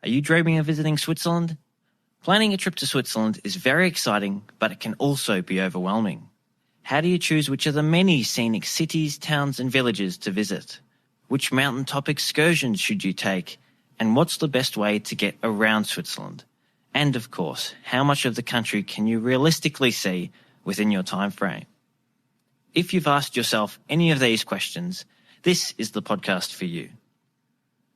Are you dreaming of visiting Switzerland? Planning a trip to Switzerland is very exciting, but it can also be overwhelming. How do you choose which of the many scenic cities, towns and villages to visit? Which mountaintop excursions should you take? And what's the best way to get around Switzerland? And of course, how much of the country can you realistically see within your time frame? If you've asked yourself any of these questions, this is the podcast for you.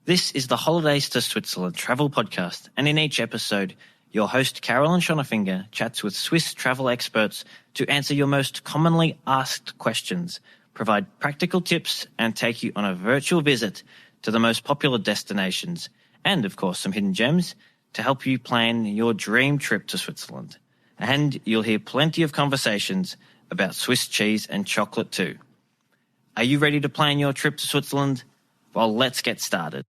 This is the Holidays to Switzerland travel podcast, and in each episode, your host Carolyn Schonnefinger chats with Swiss travel experts to answer your most commonly asked questions, provide practical tips, and take you on a virtual visit to the most popular destinations, and of course some hidden gems to help you plan your dream trip to Switzerland. And you'll hear plenty of conversations about Swiss cheese and chocolate too. Are you ready to plan your trip to Switzerland? Well, let's get started.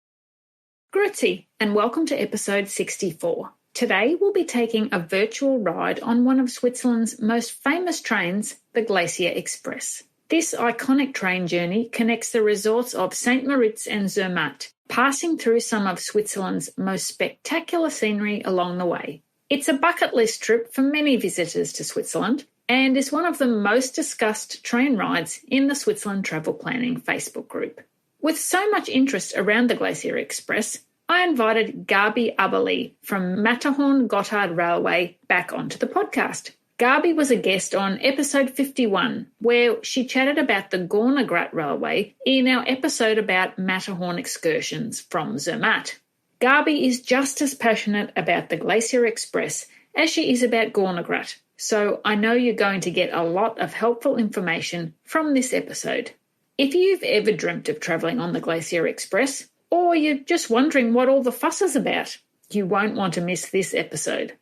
Grüezi, and welcome to episode 64. Today we'll be taking a virtual ride on one of Switzerland's most famous trains, the Glacier Express. This iconic train journey connects the resorts of St. Moritz and Zermatt, passing through some of Switzerland's most spectacular scenery along the way. It's a bucket list trip for many visitors to Switzerland and is one of the most discussed train rides in the Switzerland Travel Planning Facebook group. With so much interest around the Glacier Express, I invited Gabi Aberle from Matterhorn Gotthard Railway back onto the podcast. Gabi was a guest on episode 51, where she chatted about the Gotthard Railway in our episode about Matterhorn excursions from Zermatt. Gabi is just as passionate about the Glacier Express as she is about Gotthard, so I know you're going to get a lot of helpful information from this episode. If you've ever dreamt of travelling on the Glacier Express, or you're just wondering what all the fuss is about, you won't want to miss this episode.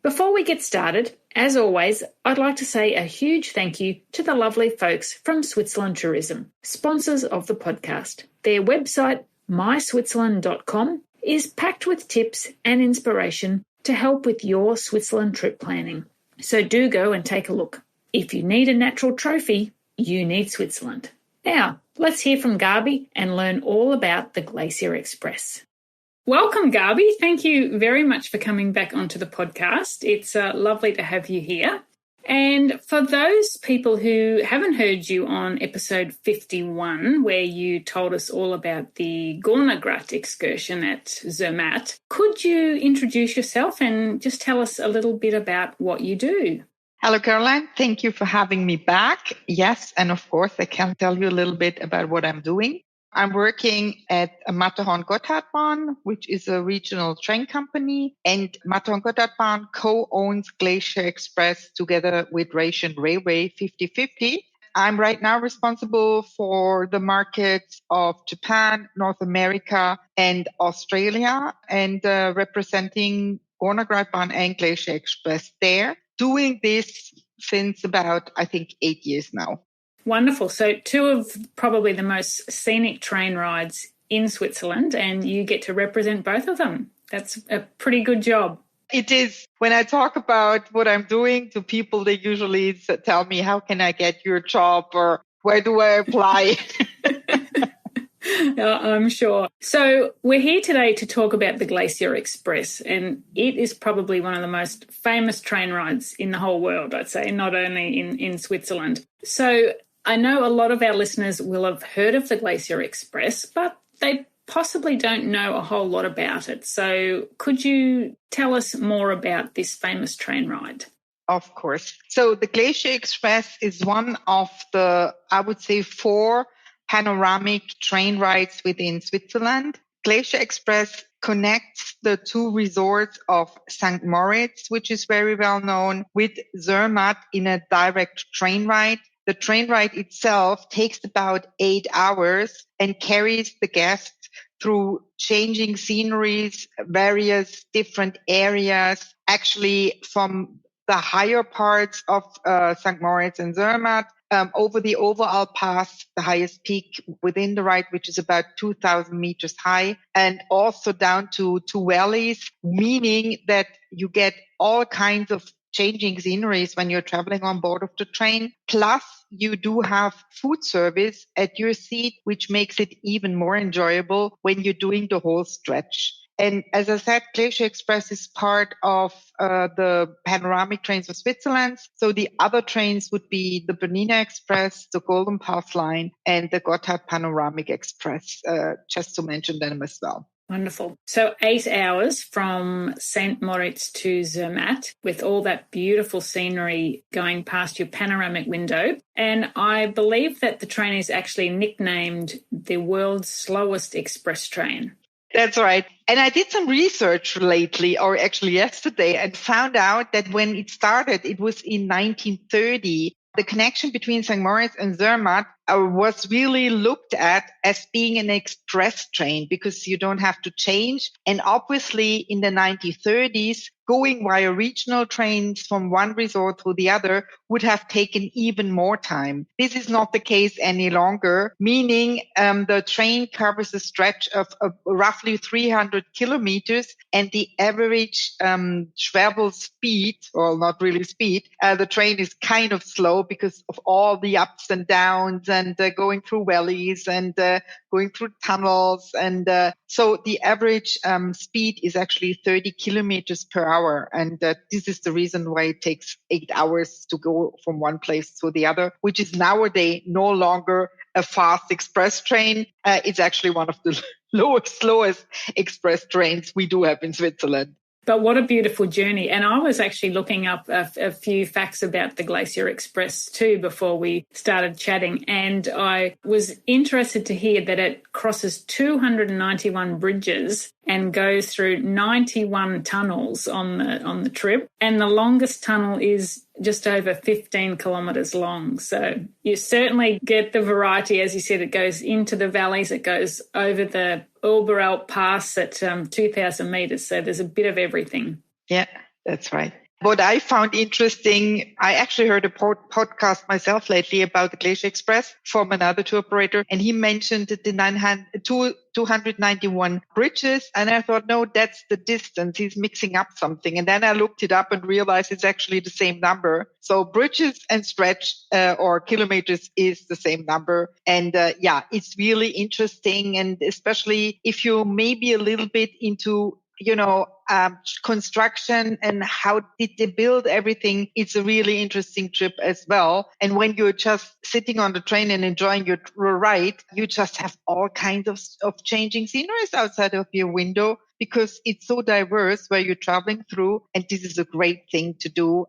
Before we get started, as always, I'd like to say a huge thank you to the lovely folks from Switzerland Tourism, sponsors of the podcast. Their website, myswitzerland.com, is packed with tips and inspiration to help with your Switzerland trip planning. So do go and take a look. If you need a natural trophy, you need Switzerland. Now, let's hear from Gabi and learn all about the Glacier Express. Welcome, Gabi. Thank you very much for coming back onto the podcast. It's lovely to have you here. And for those people who haven't heard you on episode 51, where you told us all about the Gotthard excursion at Zermatt, could you introduce yourself and just tell us a little bit about what you do? Hello, Caroline. Thank you for having me back. Yes, and of course, I can tell you a little bit about what I'm doing. I'm working at Matterhorn Gotthard Bahn, which is a regional train company, and Matterhorn Gotthard Bahn co-owns Glacier Express together with Russian Railway 50/50. I'm right now responsible for the markets of Japan, North America, and Australia, and representing Gotthard Bahn and Glacier Express there. Doing this since about, 8 years now. Wonderful. So two of probably the most scenic train rides in Switzerland, and you get to represent both of them. That's a pretty good job. It is. When I talk about what I'm doing to people, they usually tell me, how can I get your job, or where do I apply? I'm sure. So we're here today to talk about the Glacier Express, and it is probably one of the most famous train rides in the whole world, I'd say, not only in Switzerland. So I know a lot of our listeners will have heard of the Glacier Express, but they possibly don't know a whole lot about it. So could you tell us more about this famous train ride? Of course. So the Glacier Express is one of the, I would say, 4 panoramic train rides within Switzerland. Glacier Express connects the 2 resorts of St. Moritz, which is very well known, with Zermatt in a direct train ride. The train ride itself takes about 8 hours and carries the guests through changing sceneries, various different areas, actually from the higher parts of St. Moritz and Zermatt, over the Overall Pass, the highest peak within the ride, which is about 2,000 meters high, and also down to 2 valleys, meaning that you get all kinds of changing sceneries when you're traveling on board of the train. Plus, you do have food service at your seat, which makes it even more enjoyable when you're doing the whole stretch. And as I said, Glacier Express is part of the panoramic trains of Switzerland. So the other trains would be the Bernina Express, the Golden Path Line, and the Gotthard Panoramic Express, just to mention them as well. Wonderful. So 8 hours from St. Moritz to Zermatt with all that beautiful scenery going past your panoramic window. And I believe that the train is actually nicknamed the world's slowest express train. That's right. And I did some research lately, or actually yesterday, and found out that when it started, it was in 1930. The connection between St. Moritz and Zermatt was really looked at as being an express train because you don't have to change. And obviously in the 1930s, going via regional trains from one resort to the other would have taken even more time. This is not the case any longer, meaning the train covers a stretch of roughly 300 kilometers, and the average travel speed, or not really speed, the train is kind of slow because of all the ups and downs and going through valleys and going through tunnels. And so the average speed is actually 30 kilometers per hour. And this is the reason why it takes 8 hours to go from one place to the other, which is nowadays no longer a fast express train. It's actually one of the slowest express trains we do have in Switzerland. But what a beautiful journey. And I was actually looking up a few facts about the Glacier Express too before we started chatting. And I was interested to hear that it crosses 291 bridges and goes through 91 tunnels on the trip. And the longest tunnel is just over 15 kilometres long. So you certainly get the variety. As you said, it goes into the valleys, it goes over the Oberalp Pass at 2,000 metres. So there's a bit of everything. Yeah, that's right. What I found interesting, I actually heard a podcast myself lately about the Glacier Express from another tour operator, and he mentioned the 291 bridges, and I thought, no, that's the distance. He's mixing up something. And then I looked it up and realized it's actually the same number. So bridges and stretch or kilometers is the same number. And yeah, it's really interesting. And especially if you maybe a little bit into construction and how did they build everything. It's a really interesting trip as well. And when you're just sitting on the train and enjoying your ride, you just have all kinds of changing sceneries outside of your window because it's so diverse where you're traveling through. And this is a great thing to do.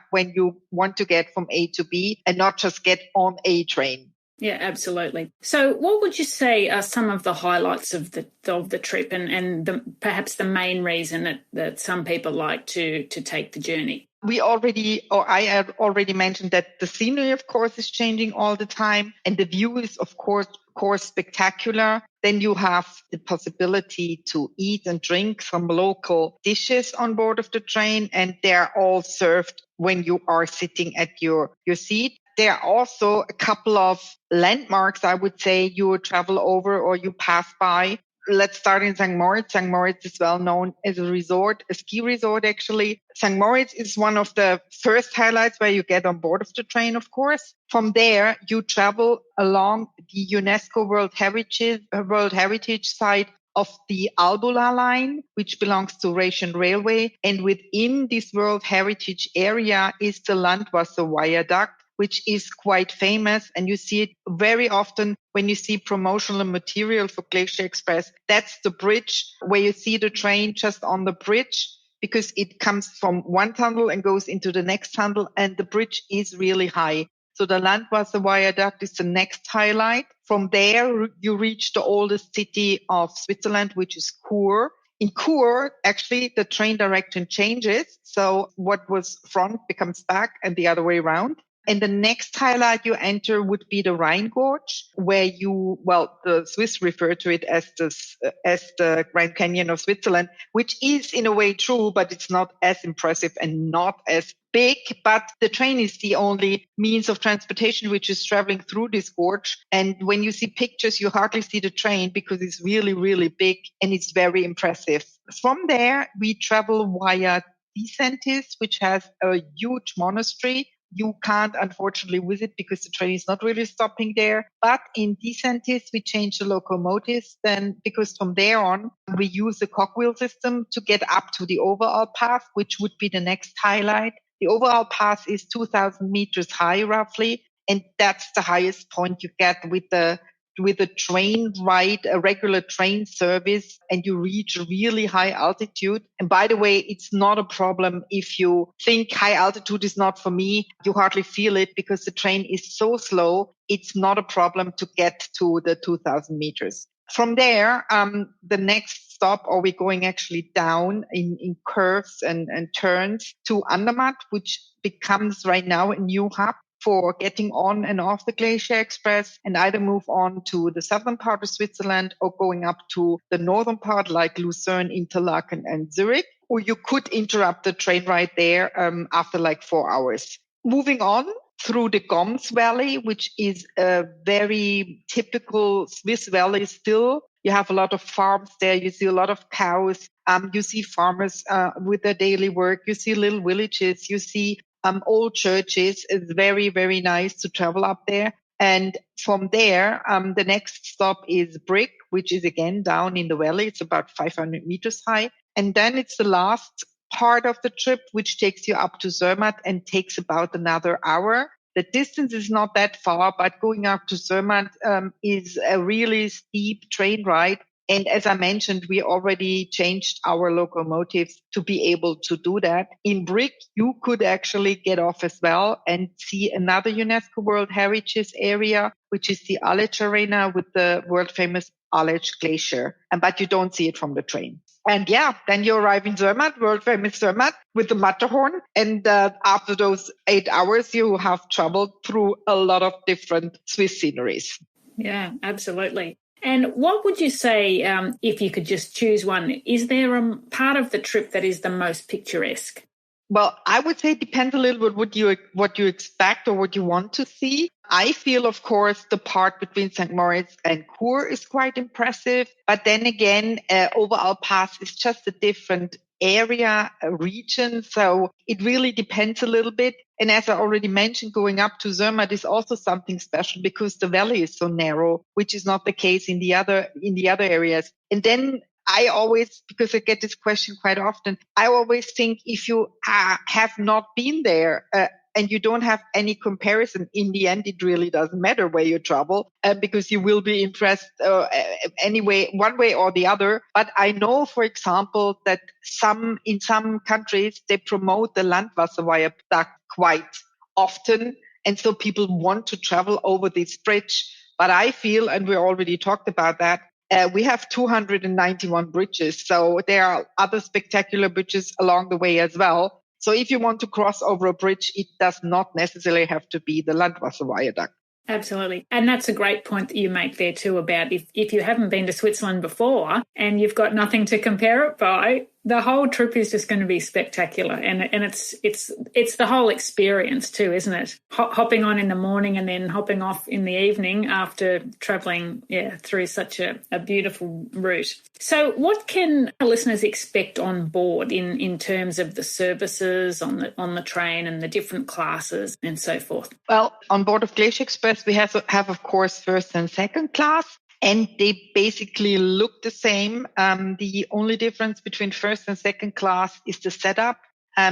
When you want to get from A to B and not just get on a train. Yeah, absolutely. So what would you say are some of the highlights of the trip and perhaps the main reason that some people like to take the journey? I have already mentioned that the scenery, of course, is changing all the time. And the view is, of course, spectacular. Then you have the possibility to eat and drink some local dishes on board of the train. And they're all served when you are sitting at your seat. There are also a couple of landmarks, I would say, you travel over or you pass by. Let's start in St. Moritz. St. Moritz is well known as a ski resort, actually. St. Moritz is one of the first highlights where you get on board of the train, of course. From there, you travel along the UNESCO World Heritage Site of the Albula line, which belongs to Russian Railway. And within this World Heritage area is the Landwasser Viaduct, which is quite famous. And you see it very often when you see promotional material for Glacier Express. That's the bridge where you see the train just on the bridge because it comes from one tunnel and goes into the next tunnel. And the bridge is really high. So the Landwasser Viaduct is the next highlight. From there, you reach the oldest city of Switzerland, which is Chur. In Chur, actually, the train direction changes. So what was front becomes back and the other way around. And the next highlight you enter would be the Rhine Gorge, where the Swiss refer to it as the Grand Canyon of Switzerland, which is in a way true, but it's not as impressive and not as big. But the train is the only means of transportation which is traveling through this gorge. And when you see pictures, you hardly see the train because it's really, really big and it's very impressive. From there, we travel via Decentis, which has a huge monastery, you can't unfortunately visit because the train is not really stopping there. But in Decentis, we changed the locomotives then, because from there on, we use the cogwheel system to get up to the overall path, which would be the next highlight. The overall path is 2,000 meters high, roughly. And that's the highest point you get with a train ride, a regular train service, and you reach a really high altitude. And by the way, it's not a problem if you think high altitude is not for me. You hardly feel it because the train is so slow. It's not a problem to get to the 2,000 meters. From there, the next stop, are we going actually down in curves and turns to Andermatt, which becomes right now a new hub for getting on and off the Glacier Express, and either move on to the southern part of Switzerland or going up to the northern part like Lucerne, Interlaken and Zurich. Or you could interrupt the train ride there after like 4 hours. Moving on through the Goms Valley, which is a very typical Swiss valley still. You have a lot of farms there. You see a lot of cows. You see farmers with their daily work. You see little villages. You see old churches. It's very, very nice to travel up there. And from there, the next stop is Brick, which is again down in the valley. It's about 500 meters high. And then it's the last part of the trip, which takes you up to Zermatt and takes about another hour. The distance is not that far, but going up to Zermatt is a really steep train ride. And as I mentioned, we already changed our locomotives to be able to do that. In Brick, you could actually get off as well and see another UNESCO World Heritage area, which is the Aletsch Arena with the world famous Aletsch Glacier. But you don't see it from the train. And yeah, then you arrive in Zermatt, world famous Zermatt with the Matterhorn. And after those 8 hours, you have traveled through a lot of different Swiss sceneries. Yeah, absolutely. And what would you say, if you could just choose one, is there a part of the trip that is the most picturesque? Well, I would say it depends a little bit what you expect or what you want to see. I feel, of course, the part between St. Moritz and Chur is quite impressive. But then again, Overall Pass is just a different area, a region. So it really depends a little bit. And as I already mentioned, going up to Zermatt is also something special because the valley is so narrow, which is not the case in the other areas. And then I always, because I get this question quite often, I always think if you have not been there and you don't have any comparison, in the end, it really doesn't matter where you travel because you will be impressed anyway, one way or the other. But I know, for example, that in some countries, they promote the Landwasserviaduct quite often. And so people want to travel over this bridge. But I feel, and we already talked about that, we have 291 bridges. So there are other spectacular bridges along the way as well. So if you want to cross over a bridge, it does not necessarily have to be the Landwasserviaduct. Absolutely. And that's a great point that you make there too about if you haven't been to Switzerland before and you've got nothing to compare it by, the whole trip is just going to be spectacular. And it's the whole experience too, isn't it? Hopping on in the morning and then hopping off in the evening after travelling through such a beautiful route. So what can our listeners expect on board in terms of the services on the train and the different classes and so forth? Well, on board of Glacier Express, we have of course, first and second class. And they basically look the same. The only difference between first and second class is the setup,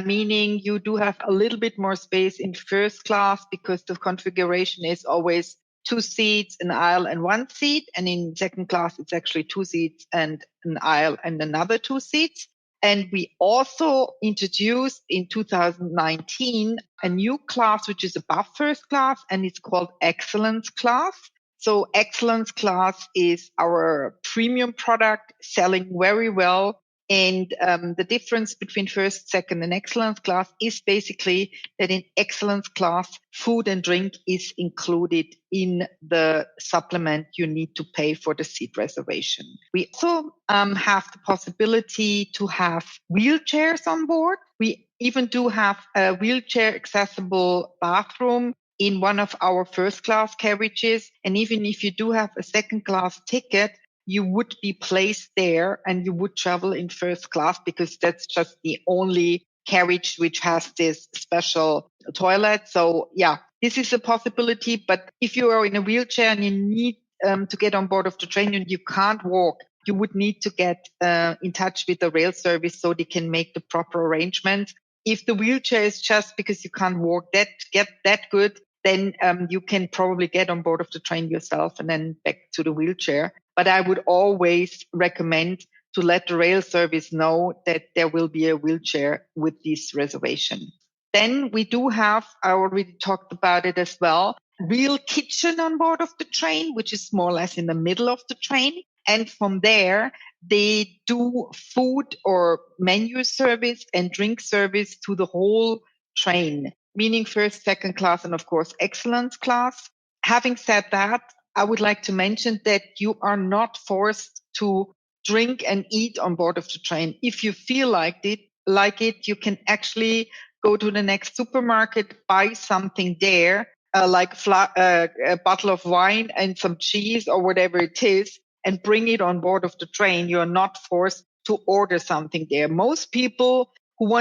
meaning you do have a little bit more space in first class because the configuration is always 2 seats, an aisle and 1 seat. And in second class, it's actually 2 seats and an aisle and another 2 seats. And we also introduced in 2019 a new class, which is above first class, and it's called Excellence Class. So Excellence Class is our premium product selling very well. And the difference between first, second, and Excellence Class is basically that in Excellence Class, food and drink is included in the supplement you need to pay for the seat reservation. We also have the possibility to have wheelchairs on board. We even do have a wheelchair accessible bathroom in one of our first class carriages. And even if you do have a second class ticket, you would be placed there and you would travel in first class because that's just the only carriage which has this special toilet. So yeah, this is a possibility. But if you are in a wheelchair and you need to get on board of the train and you can't walk, you would need to get in touch with the rail service so they can make the proper arrangements. If the wheelchair is just because you can't walk that good, then you can probably get on board of the train yourself and then back to the wheelchair. But I would always recommend to let the rail service know that there will be a wheelchair with this reservation. Then we do have, I already talked about it as well, real kitchen on board of the train, which is more or less in the middle of the train. And from there, they do food or menu service and drink service to the whole train, meaning first, second class, and of course, excellence class. Having said that, I would like to mention that you are not forced to drink and eat on board of the train. If you feel like it, you can actually go to the next supermarket, buy something there, like a bottle of wine and some cheese or whatever it is, and bring it on board of the train. You're not forced to order something there. Most people who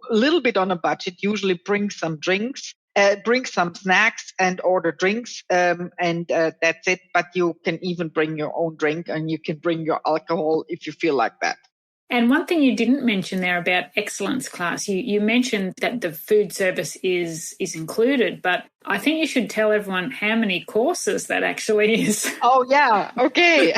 a little bit on a budget usually bring some drinks, bring some snacks and order drinks, and that's it. But you can even bring your own drink and you can bring your alcohol if you feel like that. And one thing you didn't mention there about excellence class, you mentioned that the food service is included, but I think you should tell everyone how many courses that actually is. Oh, yeah. Okay.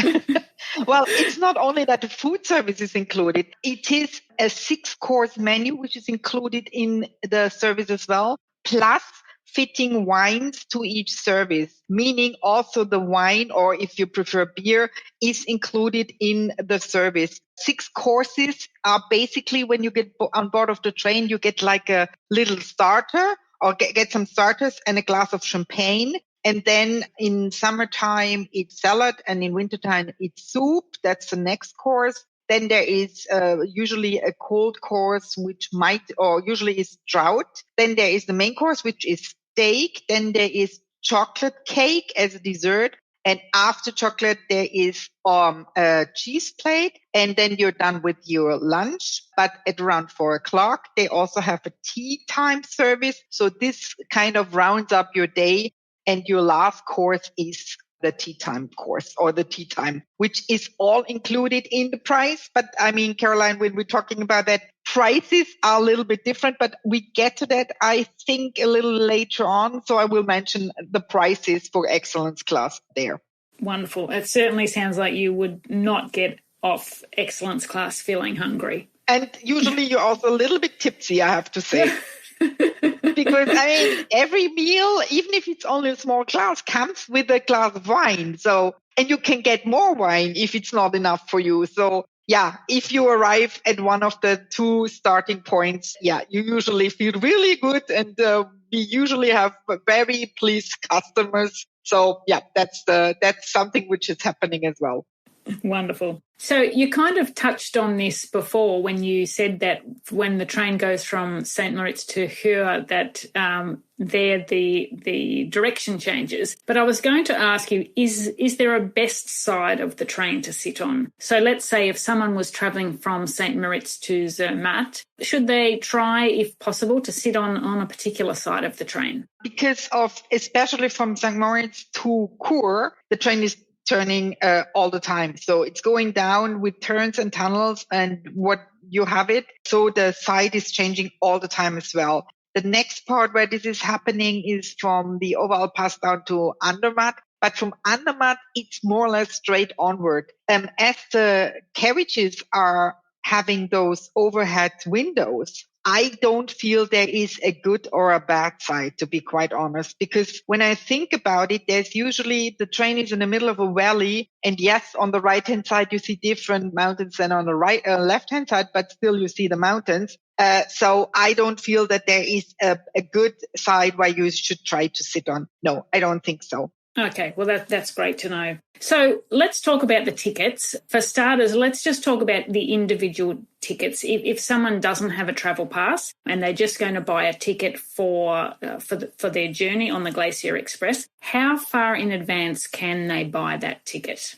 Well, it's not only that the food service is included. It is a 6-course menu, which is included in the service as well, plus fitting wines to each service, meaning also the wine, or if you prefer beer, is included in the service. 6 courses are basically, when you get on board of the train, you get like a little starter or get some starters and a glass of champagne. And then in summertime, it's salad, and in wintertime, it's soup. That's the next course. Then there is usually a cold course, which usually is trout. Then there is the main course, which is steak. Then there is chocolate cake as a dessert. And after chocolate, there is a cheese plate. And then you're done with your lunch. But at around 4:00, they also have a tea time service. So this kind of rounds up your day. And your last course is the tea time course, or the tea time, which is all included in the price. But I mean, Caroline, when we're talking about that, prices are a little bit different, but we get to that, I think, a little later on. So I will mention the prices for excellence class there. Wonderful. It certainly sounds like you would not get off excellence class feeling hungry. And usually you're also a little bit tipsy, I have to say. Because I mean, every meal, even if it's only a small glass, comes with a glass of wine. So, and you can get more wine if it's not enough for you. So yeah, if you arrive at one of the 2 starting points, yeah, you usually feel really good, and we usually have very pleased customers. So yeah, that's something which is happening as well. Wonderful. So you kind of touched on this before when you said that when the train goes from St. Moritz to Höör, that there the direction changes. But I was going to ask you, is there a best side of the train to sit on? So let's say if someone was travelling from St. Moritz to Zermatt, should they try, if possible, to sit on a particular side of the train? Because of, especially from St. Moritz to Chur, the train is turning all the time. So it's going down with turns and tunnels, and what you have it. So the side is changing all the time as well. The next part where this is happening is from the Oval Pass down to Andermatt. But from Andermatt, it's more or less straight onward. As the carriages are having those overhead windows, I don't feel there is a good or a bad side, to be quite honest, because when I think about it, there's usually the train is in the middle of a valley. And yes, on the right hand side, you see different mountains than on the left hand side, but still you see the mountains. So I don't feel that there is a good side where you should try to sit on. No, I don't think so. Okay, well, that's great to know. So let's talk about the tickets. For starters, let's just talk about the individual tickets. If someone doesn't have a travel pass and they're just going to buy a ticket for their journey on the Glacier Express, how far in advance can they buy that ticket?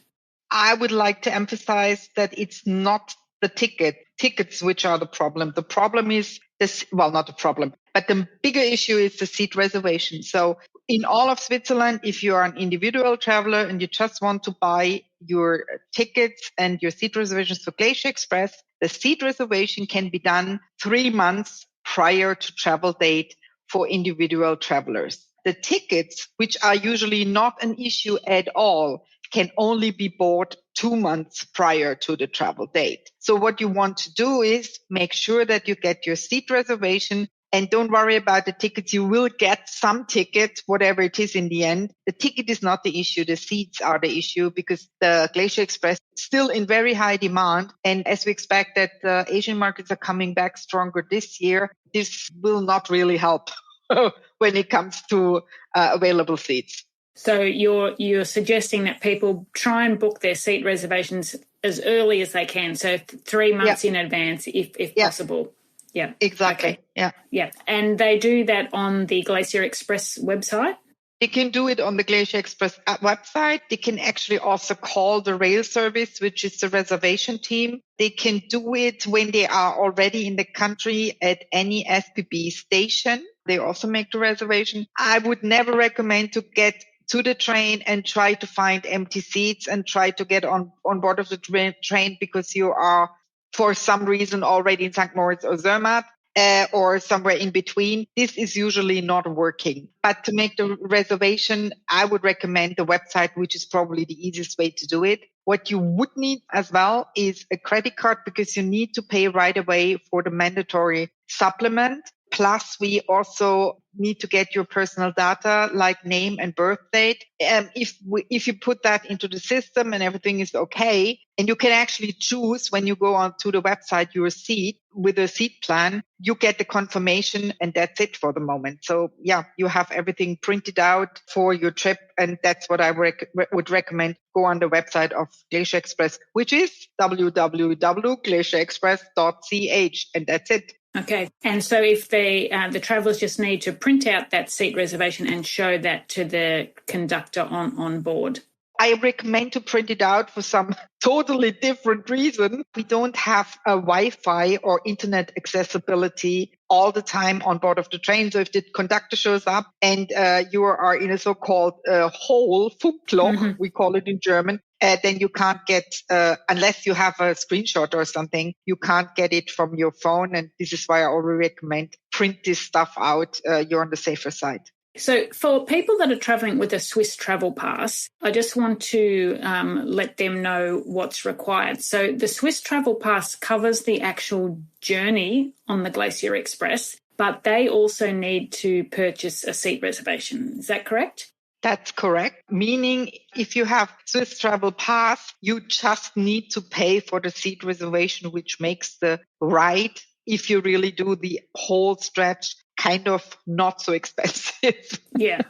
I would like to emphasize that it's not the ticket tickets which are the problem. The problem is this, well, not the problem, but the bigger issue is the seat reservation. So in all of Switzerland, if you are an individual traveler and you just want to buy your tickets and your seat reservations for Glacier Express, the seat reservation can be done 3 months prior to travel date for individual travelers. The tickets, which are usually not an issue at all, can only be bought 2 months prior to the travel date. So what you want to do is make sure that you get your seat reservation and don't worry about the tickets. You will get some ticket, whatever it is in the end. The ticket is not the issue. The seats are the issue because the Glacier Express is still in very high demand. And as we expect that the Asian markets are coming back stronger this year, this will not really help when it comes to available seats. So you're suggesting that people try and book their seat reservations as early as they can, so 3 months in advance if possible. Yeah, exactly. Okay. Yeah, and they do that on the Glacier Express website? They can do it on the Glacier Express website. They can actually also call the rail service, which is the reservation team. They can do it when they are already in the country at any SBB station. They also make the reservation. I would never recommend to get to the train and try to find empty seats and try to get on board of the train because you are for some reason already in St. Moritz or Zermatt or somewhere in between. This is usually not working. But to make the reservation, I would recommend the website, which is probably the easiest way to do it. What you would need as well is a credit card because you need to pay right away for the mandatory supplement. Plus, we also need to get your personal data like name and birth date. If you put that into the system and everything is okay, and you can actually choose when you go on to the website your seat with a seat plan, you get the confirmation and that's it for the moment. So yeah, you have everything printed out for your trip, and that's what I would recommend. Go on the website of Glacier Express, which is www.glacierexpress.ch, and that's it. Okay. And so if the travellers just need to print out that seat reservation and show that to the conductor on board? I recommend to print it out for some totally different reason. We don't have a Wi-Fi or internet accessibility all the time on board of the train. So if the conductor shows up and you are in a so-called hole, Funkloch, we call it in German, then you can't get, unless you have a screenshot or something, you can't get it from your phone. And this is why I always recommend print this stuff out. You're on the safer side. So for people that are travelling with a Swiss travel pass, I just want to let them know what's required. So the Swiss travel pass covers the actual journey on the Glacier Express, but they also need to purchase a seat reservation. Is that correct? That's correct. Meaning if you have Swiss travel pass, you just need to pay for the seat reservation, which makes the ride, if you really do the whole stretch, kind of not so expensive. Yeah,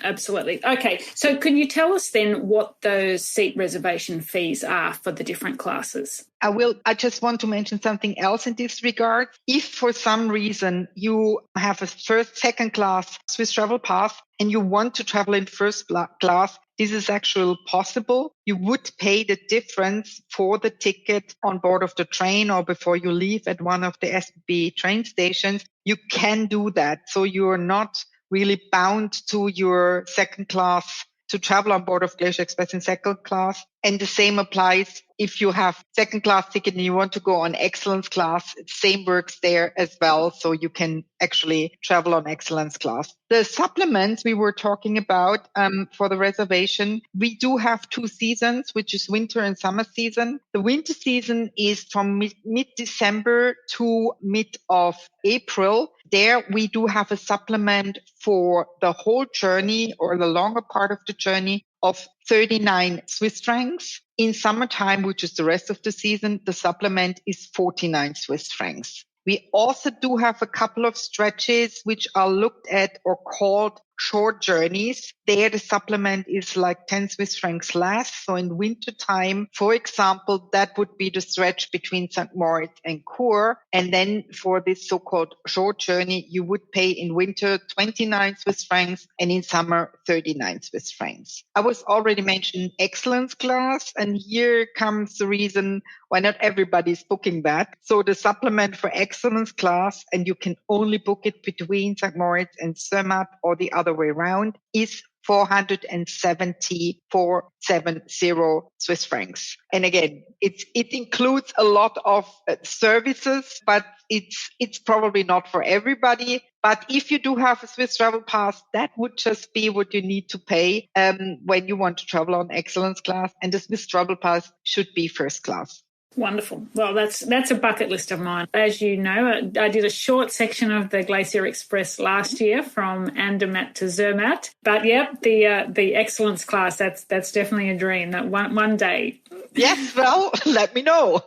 absolutely. Okay, so can you tell us then what those seat reservation fees are for the different classes? I just want to mention something else in this regard. If for some reason you have a second class Swiss travel pass and you want to travel in first class, this is actually possible. You would pay the difference for the ticket on board of the train or before you leave at one of the SBB train stations. You can do that. So you're not really bound to your second class to travel on board of Glacier Express in second class. And the same applies if you have second class ticket and you want to go on excellence class. Same works there as well. So you can actually travel on excellence class. The supplements we were talking about for the reservation, we do have 2 seasons, which is winter and summer season. The winter season is from mid-December to mid of April. There we do have a supplement for the whole journey or the longer part of the journey of 39 Swiss francs. In summertime, which is the rest of the season, the supplement is 49 Swiss francs. We also do have a couple of stretches which are looked at or called short journeys, there the supplement is like 10 Swiss francs less. So in winter time, for example, that would be the stretch between St. Moritz and Chur. And then for this so-called short journey, you would pay in winter 29 Swiss francs and in summer 39 Swiss francs. I was already mentioned excellence class, and here comes the reason why not everybody's booking that. So the supplement for excellence class, and you can only book it between St. Moritz and Zermatt or the other way around, is 470 Swiss francs. And again, it includes a lot of services, but it's probably not for everybody. But if you do have a Swiss travel pass, that would just be what you need to pay when you want to travel on excellence class. And the Swiss travel pass should be first class. Wonderful. Well, that's a bucket list of mine. As you know, I did a short section of the Glacier Express last year from Andermatt to Zermatt. But the excellence class, that's definitely a dream. That one day. Yes, well, let me know.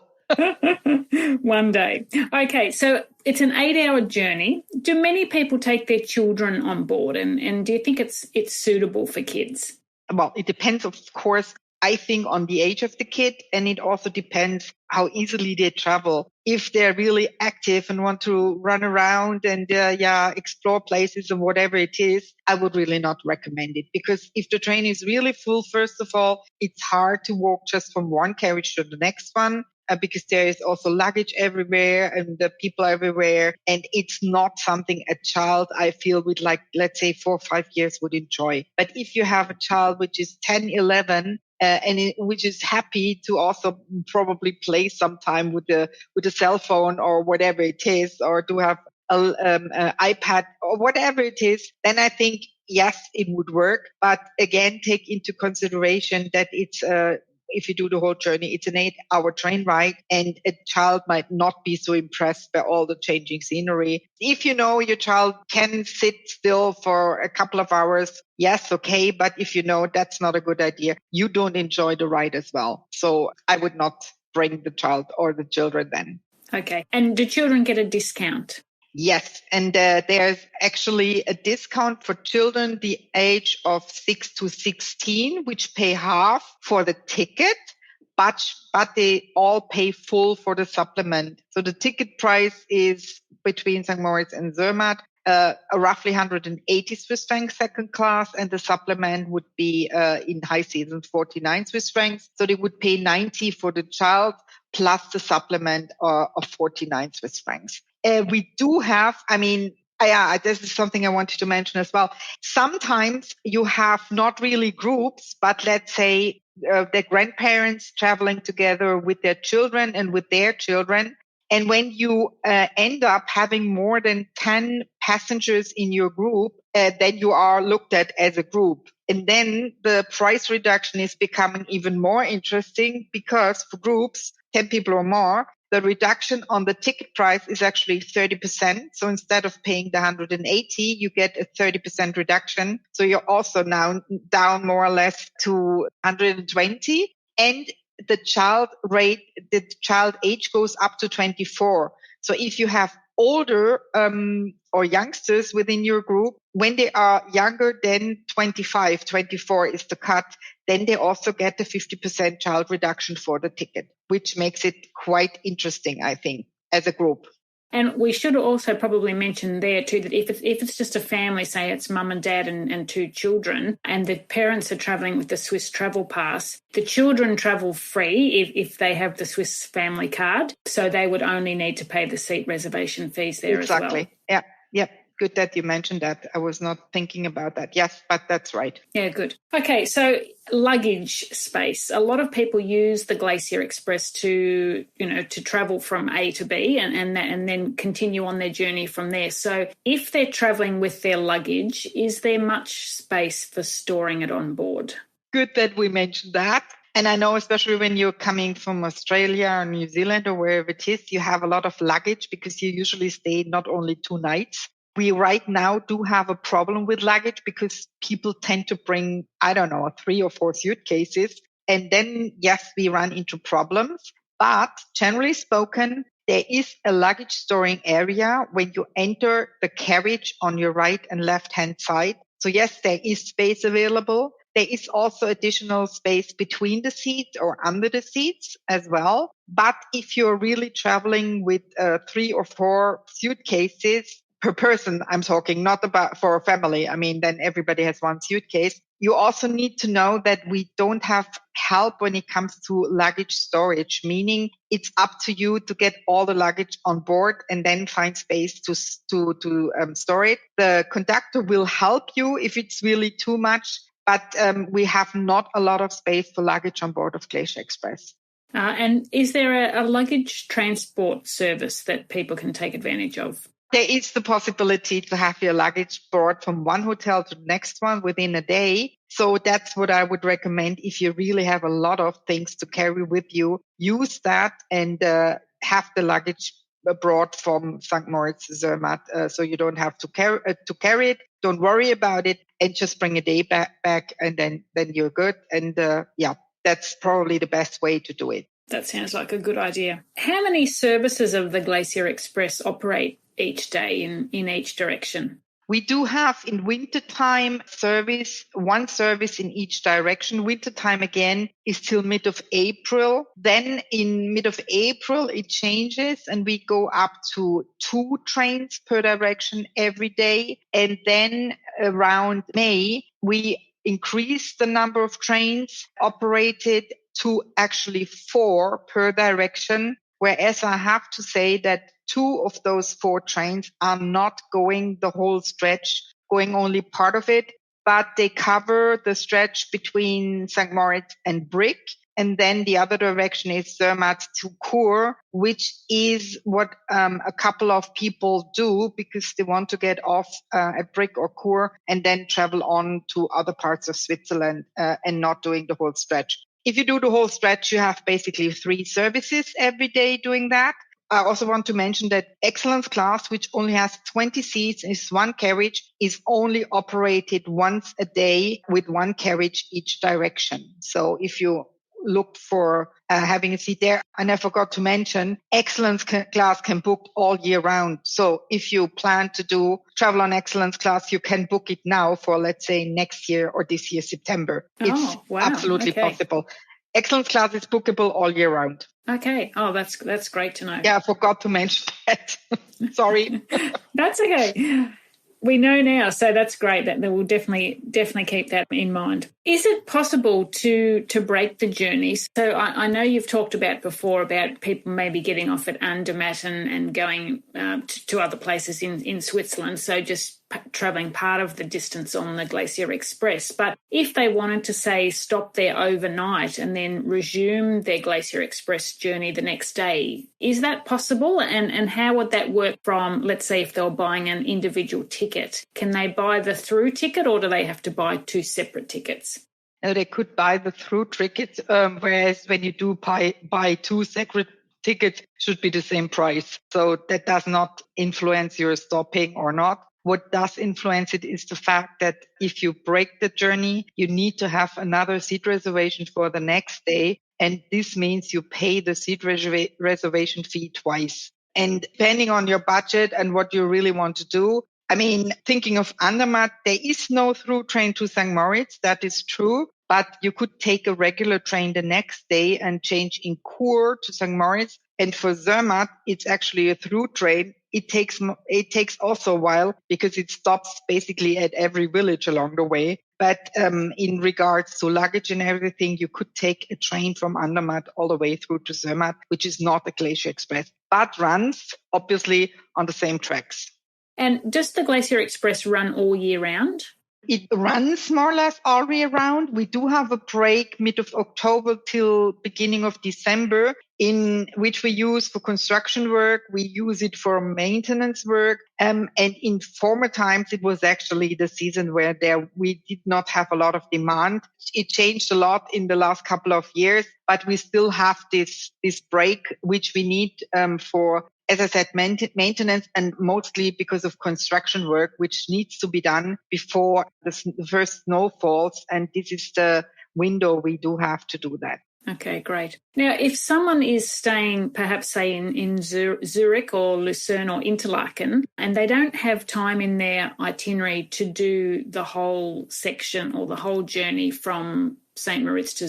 One day. Okay, so it's an 8-hour journey. Do many people take their children on board, and do you think it's suitable for kids? Well, it depends, of course, I think, on the age of the kid, and it also depends how easily they travel. If they're really active and want to run around and explore places or whatever it is, I would really not recommend it, because if the train is really full, first of all, it's hard to walk just from one carriage to the next one. Because there is also luggage everywhere and the people everywhere. And it's not something a child, I feel, with let's say 4 or 5 years would enjoy. But if you have a child which is 10, 11, which is happy to also probably play sometime with the cell phone or whatever it is, or to have an iPad or whatever it is, then I think, yes, it would work. But again, take into consideration that it's if you do the whole journey, it's an 8-hour train ride, and a child might not be so impressed by all the changing scenery. If you know your child can sit still for a couple of hours, yes, okay. But if you know that's not a good idea, you don't enjoy the ride as well. So I would not bring the child or the children then. Okay. And do children get a discount? Yes, and there's actually a discount for children the age of 6 to 16, which pay half for the ticket, but they all pay full for the supplement. So the ticket price is between St. Moritz and Zermatt, roughly 180 Swiss francs second class, and the supplement would be in high season 49 Swiss francs. So they would pay 90 for the child plus the supplement of 49 Swiss francs. We do have, this is something I wanted to mention as well. Sometimes you have not really groups, but let's say the grandparents traveling together with their children and with their children. And when you end up having more than 10 passengers in your group, then you are looked at as a group. And then the price reduction is becoming even more interesting, because for groups, 10 people or more, the reduction on the ticket price is actually 30%. So instead of paying the 180, you get a 30% reduction. So you're also now down more or less to 120. And the child age goes up to 24. So if you have older or youngsters within your group, when they are younger than 25, 24 is the cut, then they also get the 50% child reduction for the ticket, which makes it quite interesting, I think, as a group. And we should also probably mention there too that if it's just a family, say it's mum and dad and 2 children, and the parents are travelling with the Swiss travel pass, the children travel free if they have the Swiss family card. So they would only need to pay the seat reservation fees there as well. Exactly. Yeah. Good that you mentioned that. I was not thinking about that. Yes, but that's right. Yeah, good. Okay, so luggage space. A lot of people use the Glacier Express to travel from A to B and then continue on their journey from there. So if they're travelling with their luggage, is there much space for storing it on board? Good that we mentioned that. And I know, especially when you're coming from Australia or New Zealand or wherever it is, you have a lot of luggage because you usually stay not only 2 nights. We right now do have a problem with luggage because people tend to bring, 3 or 4 suitcases. And then, yes, we run into problems. But generally spoken, there is a luggage storing area when you enter the carriage on your right and left-hand side. So yes, there is space available. There is also additional space between the seats or under the seats as well. But if you're really traveling with 3 or 4 suitcases per person, I'm talking, not about for a family. I mean, then everybody has one suitcase. You also need to know that we don't have help when it comes to luggage storage, meaning it's up to you to get all the luggage on board and then find space to store it. The conductor will help you if it's really too much, but we have not a lot of space for luggage on board of Glacier Express. And is there a luggage transport service that people can take advantage of? There is the possibility to have your luggage brought from one hotel to the next one within a day. So that's what I would recommend if you really have a lot of things to carry with you. Use that and have the luggage brought from St. Moritz to Zermatt, so you don't have to carry it. Don't worry about it, and just bring a day back, and then you're good. And that's probably the best way to do it. That sounds like a good idea. How many services of the Glacier Express operate each day in each direction? We do have in wintertime one service in each direction. Wintertime again is till mid of April. Then in mid of April, it changes and we go up to 2 trains per direction every day. And then around May, we increase the number of trains operated to actually 4 per direction. Whereas I have to say that 2 of those 4 trains are not going the whole stretch, going only part of it, but they cover the stretch between St. Moritz and Brick. And then the other direction is Zermatt to Chur, which is what a couple of people do because they want to get off at Brick or Chur and then travel on to other parts of Switzerland and not doing the whole stretch. If you do the whole stretch, you have basically 3 services every day doing that. I also want to mention that Excellence Class, which only has 20 seats and is 1 carriage, is only operated once a day with 1 carriage each direction. So if you look for having a seat there, and I forgot to mention, Excellence Class can book all year round. So if you plan to travel on Excellence Class, you can book it now for, let's say, next year or this year, September. It's absolutely possible. Excellence Class is bookable all year round. Okay. Oh, that's great to know. Yeah, I forgot to mention that. Sorry. That's okay. We know now, so that's great. That we'll definitely keep that in mind. Is it possible to break the journey? So I know you've talked about before about people maybe getting off at Zermatt and going to other places in Switzerland. So just travelling part of the distance on the Glacier Express. But if they wanted to, say, stop there overnight and then resume their Glacier Express journey the next day, is that possible? And how would that work from, let's say, if they were buying an individual ticket? Can they buy the through ticket or do they have to buy 2 separate tickets? No, they could buy the through ticket, whereas when you do buy 2 separate tickets, should be the same price. So that does not influence your stopping or not. What does influence it is the fact that if you break the journey, you need to have another seat reservation for the next day. And this means you pay the seat reservation fee twice. And depending on your budget and what you really want to do, I mean, thinking of Andermatt, there is no through train to St. Moritz. That is true. But you could take a regular train the next day and change in Chur to St. Moritz. And for Zermatt, it's actually a through train. It takes also a while because it stops basically at every village along the way. But in regards to luggage and everything, you could take a train from Andermatt all the way through to Zermatt, which is not a Glacier Express, but runs obviously on the same tracks. And does the Glacier Express run all year round? It runs more or less all year round. We do have a break mid of October till beginning of December, in which we use for construction work. We use it for maintenance work. And in former times, it was actually the season where we did not have a lot of demand. It changed a lot in the last couple of years, but we still have this break, which we need for, as I said, maintenance, and mostly because of construction work, which needs to be done before the first snow falls. And this is the window we do have to do that. Okay, great. Now, if someone is staying, perhaps, say, in Zurich or Lucerne or Interlaken, and they don't have time in their itinerary to do the whole section or the whole journey from St. Moritz to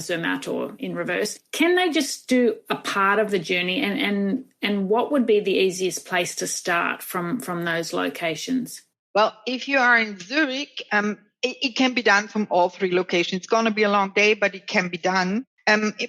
Zermatt or in reverse, can they just do a part of the journey? And what would be the easiest place to start from those locations? Well, if you are in Zurich, it can be done from all three locations. It's going to be a long day, but it can be done.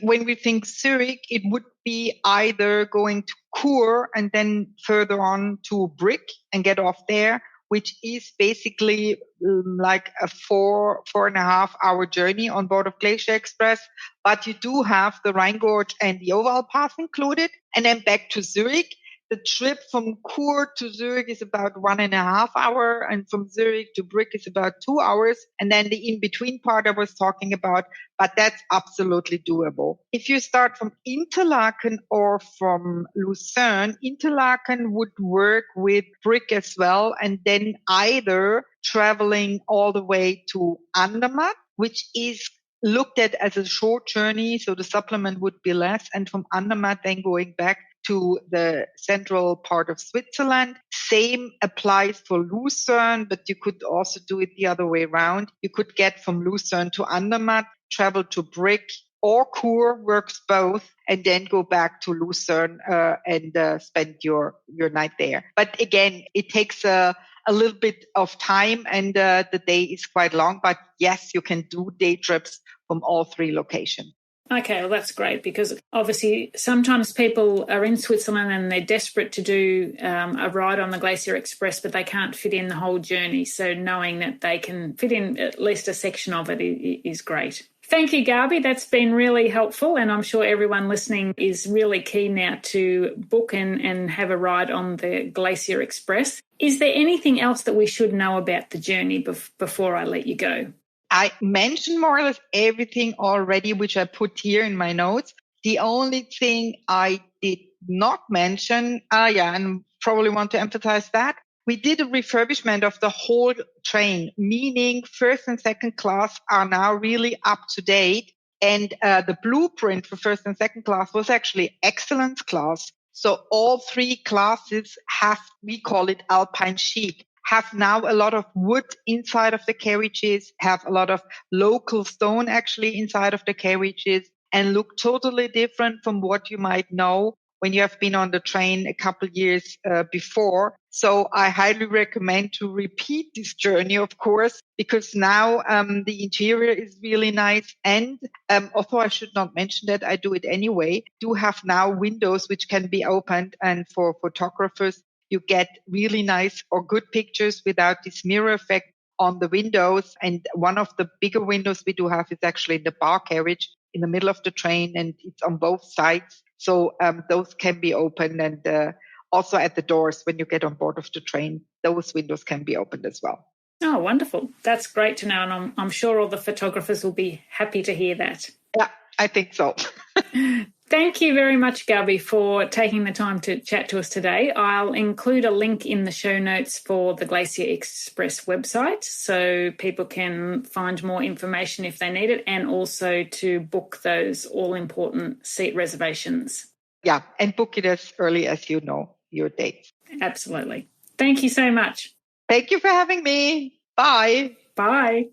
When we think Zurich, it would be either going to Chur and then further on to Brick and get off there, which is basically like a 4.5 hour journey on board of Glacier Express. But you do have the Rhine Gorge and the Oval Pass included, and then back to Zurich. The trip from Chur to Zurich is about 1.5 hours, and from Zurich to Brick is about 2 hours. And then the in-between part I was talking about, but that's absolutely doable. If you start from Interlaken or from Lucerne, Interlaken would work with Brick as well, and then either traveling all the way to Andermatt, which is looked at as a short journey, so the supplement would be less, and from Andermatt then going back to the central part of Switzerland. Same applies for Lucerne, but you could also do it the other way around. You could get from Lucerne to Andermatt, travel to Brick, or Chur, works both, and then go back to Lucerne and spend your night there. But again, it takes a little bit of time, and the day is quite long. But yes, you can do day trips from all three locations. Okay, well, that's great, because obviously sometimes people are in Switzerland and they're desperate to do a ride on the Glacier Express, but they can't fit in the whole journey. So knowing that they can fit in at least a section of it is great. Thank you, Gabi. That's been really helpful, and I'm sure everyone listening is really keen now to book and have a ride on the Glacier Express. Is there anything else that we should know about the journey before I let you go? I mentioned more or less everything already, which I put here in my notes. The only thing I did not mention, and probably want to emphasize that, we did a refurbishment of the whole train, meaning first and second class are now really up to date. And the blueprint for first and second class was actually excellence class. So all three classes have, we call it Alpine chic, have now a lot of wood inside of the carriages, have a lot of local stone actually inside of the carriages, and look totally different from what you might know when you have been on the train a couple years before. So I highly recommend to repeat this journey, of course, because now the interior is really nice. And although I should not mention that, I do it anyway, do have now windows which can be opened, and for photographers, you get really nice or good pictures without this mirror effect on the windows. And one of the bigger windows we do have is actually in the bar carriage in the middle of the train, and it's on both sides. So those can be opened, and also at the doors when you get on board of the train, those windows can be opened as well. Oh, wonderful. That's great to know. And I'm sure all the photographers will be happy to hear that. Yeah, I think so. Thank you very much, Gabi, for taking the time to chat to us today. I'll include a link in the show notes for the Glacier Express website so people can find more information if they need it, and also to book those all-important seat reservations. Yeah, and book it as early as you know your dates. Absolutely. Thank you so much. Thank you for having me. Bye. Bye.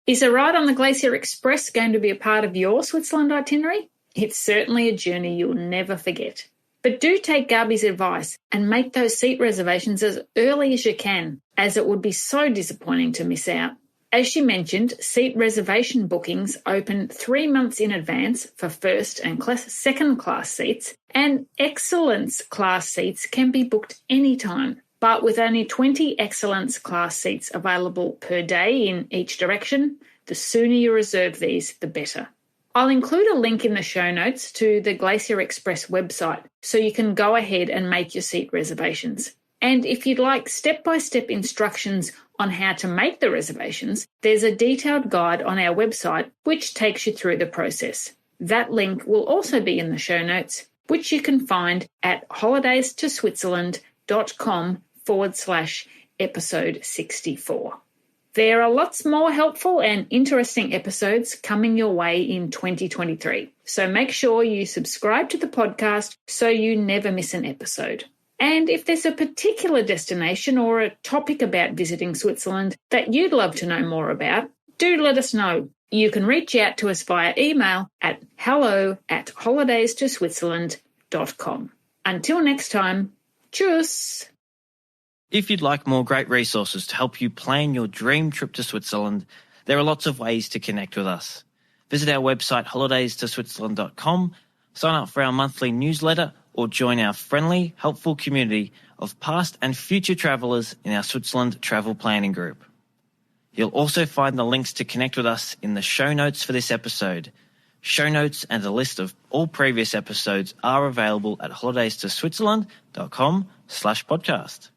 Is a ride on the Glacier Express going to be a part of your Switzerland itinerary? It's certainly a journey you'll never forget. But do take Gabi's advice and make those seat reservations as early as you can, as it would be so disappointing to miss out. As she mentioned, seat reservation bookings open 3 months in advance for first and second class seats, and excellence class seats can be booked anytime. But with only 20 excellence class seats available per day in each direction, the sooner you reserve these, the better. I'll include a link in the show notes to the Glacier Express website so you can go ahead and make your seat reservations. And if you'd like step-by-step instructions on how to make the reservations, there's a detailed guide on our website which takes you through the process. That link will also be in the show notes, which you can find at holidaystoswitzerland.com/episode 64. There are lots more helpful and interesting episodes coming your way in 2023. So make sure you subscribe to the podcast so you never miss an episode. And if there's a particular destination or a topic about visiting Switzerland that you'd love to know more about, do let us know. You can reach out to us via email at hello@holidaystoswitzerland.com. Until next time, tschüss! If you'd like more great resources to help you plan your dream trip to Switzerland, there are lots of ways to connect with us. Visit our website holidaystoswitzerland.com, sign up for our monthly newsletter, or join our friendly, helpful community of past and future travellers in our Switzerland travel planning group. You'll also find the links to connect with us in the show notes for this episode. Show notes and a list of all previous episodes are available at holidaystoswitzerland.com/podcast.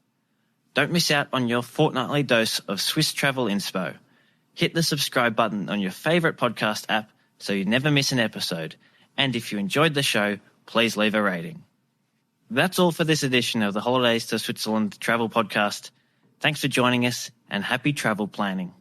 Don't miss out on your fortnightly dose of Swiss travel inspo. Hit the subscribe button on your favourite podcast app so you never miss an episode. And if you enjoyed the show, please leave a rating. That's all for this edition of the Holidays to Switzerland Travel Podcast. Thanks for joining us and happy travel planning.